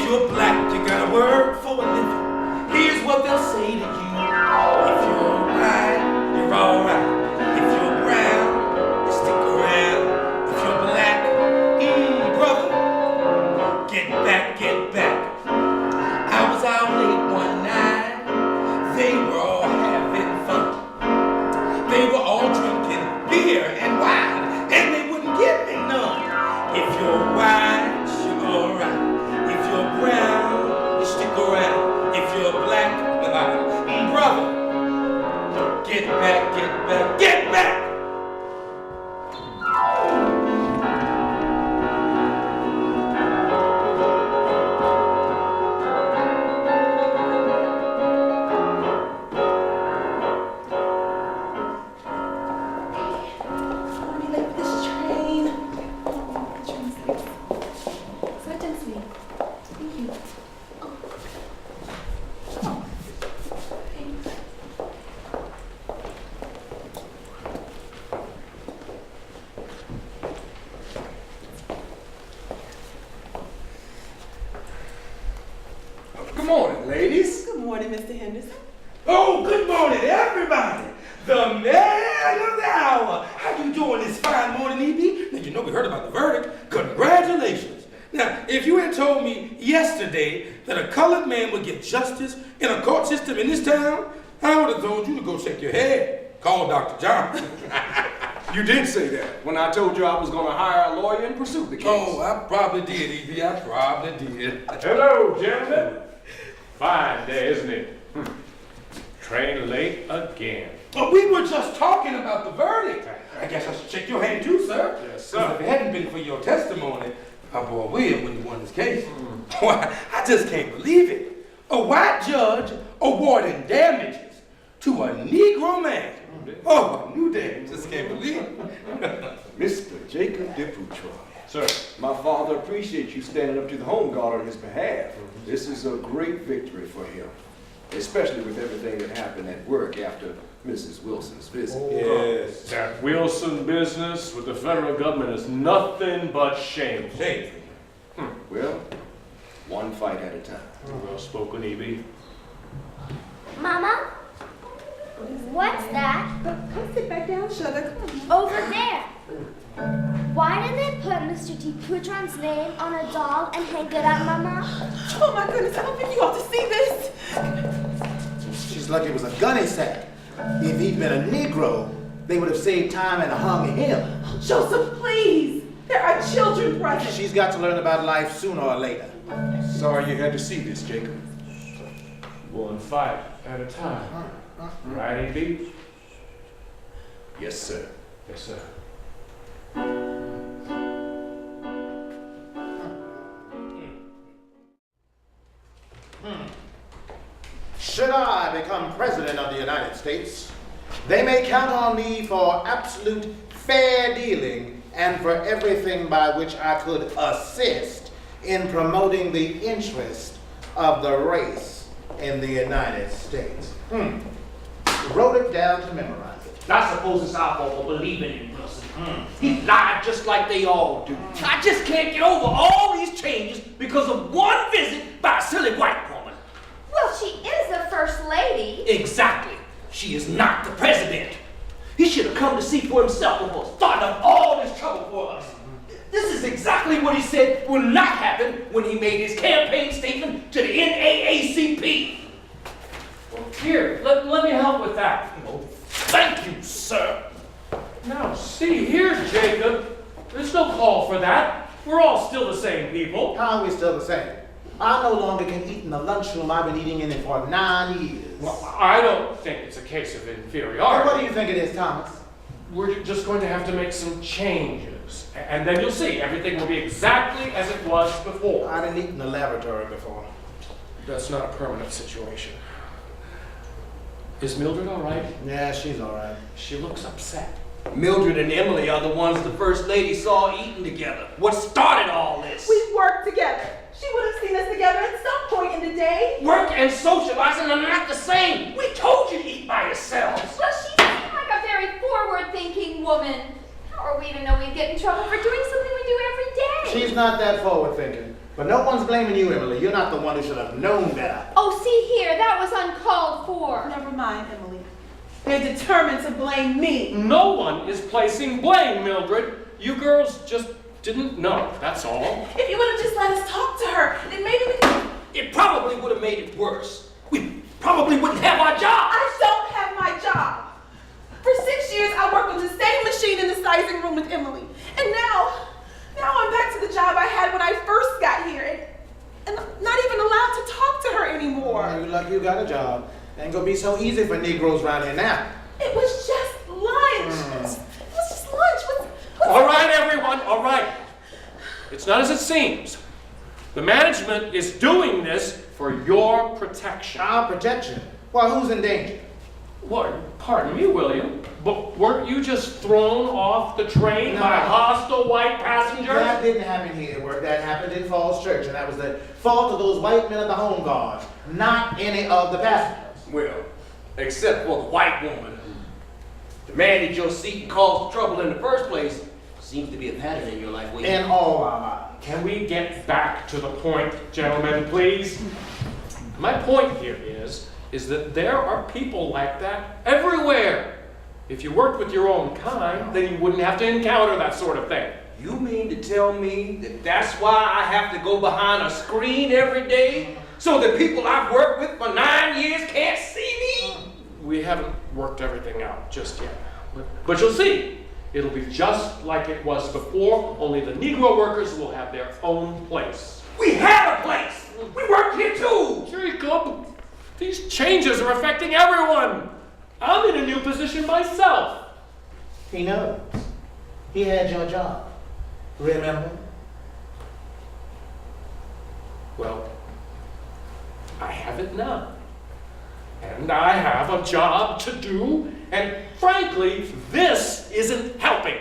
If you're black, you gotta work for a living. Here's what they'll say to you. If you're white, you're alright. If you're brown, you stick around. If you're black, brother, get back, get back. I was out late one night. They were all having fun. They were all drinking beer and wine, and they wouldn't give me none. If you're white, you're alright. If you're brown, you stick around. If you're black, brother, get back, get back, get back! Good morning, ladies. Good morning, Mr. Henderson. Oh, good morning, everybody! The man of the hour! How you doing this fine morning, E.B.? Now, you know we heard about the verdict. Congratulations! Now, if you had told me yesterday that a colored man would get justice in a court system in this town, I would have told you to go shake your head. Call Dr. Johnson. You did say that when I told you I was going to hire a lawyer and pursue the case. Oh, I probably did, E.B. I probably did. Hello, gentlemen. Fine day, isn't it? Train late again. But we were just talking about the verdict. I guess I should shake your hand too, sir. Yes, sir. 'Cause if it hadn't been for your testimony, our boy Will, when you won this case, why, I just can't believe it. A white judge awarding damages to a Negro man. Oh, I knew that. Just can't believe it. Mr. Jacob DePutroy. Sir. My father appreciates you standing up to the home guard on his behalf. This is a great victory for him, especially with everything that happened at work after Mrs. Wilson's visit. Yes. That Wilson business with the federal government is nothing but shameful. Shameful. Well, one fight at a time. Well spoken, E.B. Mama? What's that? Come sit back down, sugar. Come on. Over there. Why did they put Mr. DePutron's name on a doll and hang it up, Mama? Oh my goodness, I don't think you ought to see this. She's lucky it was a gunny sack. If he'd been a Negro, they would have saved time and hung him. Joseph, please. There are children present. She's got to learn about life sooner or later. Sorry you had to see this, Jacob. One fight at a time. Right, E.B.? Yes, sir. Yes, sir. Should I become president of the United States, they may count on me for absolute fair dealing and for everything by which I could assist in promoting the interest of the race in the United States. Wrote it down to memorize it. I suppose it's our fault for believing in Wilson. He lied just like they all do. I just can't get over all these changes because of one visit by a silly white woman. Well, she is the first lady. Exactly. She is not the president. He should have come to see for himself before starting up all this trouble for us. This is exactly what he said will not happen when he made his campaign statement to the NAACP. Well, here, let me help with that. Oh, thank you, sir. Now, see here, Jacob. There's no call for that. We're all still the same people. How are we still the same? I no longer can eat in the lunchroom I've been eating in it for 9 years. Well, I don't think it's a case of inferiority. What do you think it is, Thomas? We're just going to have to make some changes. And then you'll see, everything will be exactly as it was before. I didn't eat in the laboratory before. That's not a permanent situation. Is Mildred all right? Yeah, she's all right. She looks upset. Mildred and Emily are the ones the first lady saw eating together. What started all this? We work together. She would have seen us together at some point in the day. Work and socializing are not the same. We told you to eat by yourselves. Well, she seemed like a very forward-thinking woman. How are we to know we'd get in trouble for doing something we do every day? She's not that forward-thinking. But no one's blaming you, Emily. You're not the one who should have known better. Oh, see here, that was uncalled for. Never mind, Emily. They're determined to blame me. No one is placing blame, Mildred. You girls just didn't know, that's all. If you would have just let us talk to her, then maybe we could... It probably would have made it worse. We probably wouldn't have our job. I don't have my job. For 6 years, I worked on the same machine in the sizing room with Emily. And now I'm back to the job I had when I first got here. And I'm not even allowed to talk to her anymore. You're lucky you got a job. It ain't gonna be so easy for Negroes around here now. It was just lunch. It was just lunch. What's All right, everyone, all right. It's not as it seems. The management is doing this for your protection. Our protection? Well, who's in danger? What? Pardon me, William, but weren't you just thrown off the train No. by hostile white passengers? That didn't happen here, Work. That happened in Falls Church, and that was the fault of those white men of the Home Guards, not any of the passengers. Well, except for the white woman who demanded your seat and caused trouble in the first place. Seems to be a pattern in your life, William. In all our lives. Can we get back to the point, gentlemen, please? My point here is that there are people like that everywhere. If you worked with your own kind, then you wouldn't have to encounter that sort of thing. You mean to tell me that that's why I have to go behind a screen every day? So the people I've worked with for 9 years can't see me? We haven't worked everything out just yet. But you'll see. It'll be just like it was before, only the Negro workers will have their own place. We had a place! We worked here too! Jacob, these changes are affecting everyone. I'm in a new position myself. He knows. He had your job. Remember? Well, I have it now. And I have a job to do, and frankly, this isn't helping.